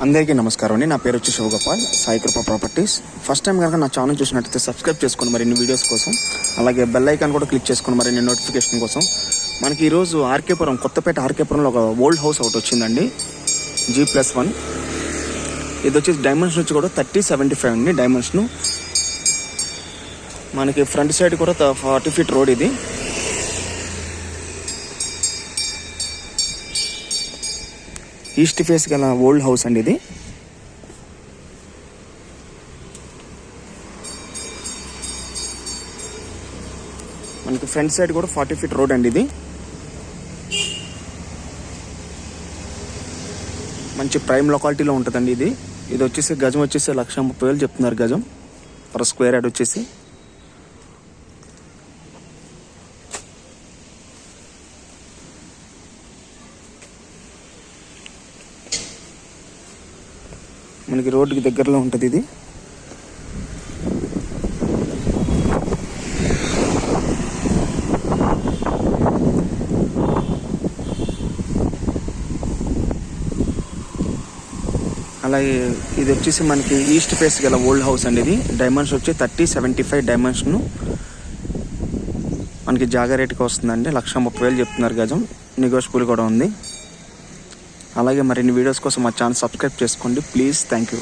అందరికీ నమస్కారం అండి. నా పేరు వచ్చి శివగోపాల్, సాయి కృప ప్రాపర్టీస్. ఫస్ట్ టైం కనుక నా ఛానల్ చూసినట్టయితే సబ్స్క్రైబ్ చేసుకోండి మరిన్ని వీడియోస్ కోసం. అలాగే బెల్ ఐకాన్ కూడా క్లిక్ చేసుకోండి మరిన్ని నోటిఫికేషన్ కోసం. మనకి ఈరోజు ఆర్కేపురం, కొత్తపేట ఆర్కేపురంలో ఒక ఓల్డ్ హౌస్ ఒకటి వచ్చిందండి, G+1. ఇది వచ్చేసి డైమెన్షన్ వచ్చి కూడా 3075 అండి డైమెన్షను. మనకి ఫ్రంట్ సైడ్ కూడా 40 feet రోడ్. ఇది ఈస్ట్ ఫేస్ గల ఓల్డ్ హౌస్ అండి. ఇది మనకి ఫ్రంట్ సైడ్ కూడా 40 feet రోడ్ అండి. ఇది మంచి ప్రైమ్ లొకాలిటీలో ఉంటుందండి. ఇది వచ్చేసి గజం వచ్చేసి 1,30,000 చెప్తున్నారు గజం పర్ స్క్వేర్ యార్డ్ వచ్చేసి. మనకి రోడ్డుకి దగ్గరలో ఉంటుంది. ఇది అలాగే ఇది వచ్చేసి మనకి ఈస్ట్ ఫేస్ గల ఓల్డ్ హౌస్ అండి. ఇది డైమెన్షన్ వచ్చి 3075 డైమెన్షన్. మనకి జాగా రేటుకి వస్తుందండి, 1,30,000 చెప్తున్నారు గజం. నెగోషియబుల్ కూడా ఉంది. అలాగే మరిన్ని వీడియోస్ కోసం మా ఛానల్ సబ్స్క్రైబ్ చేసుకోండి ప్లీజ్. Thank you.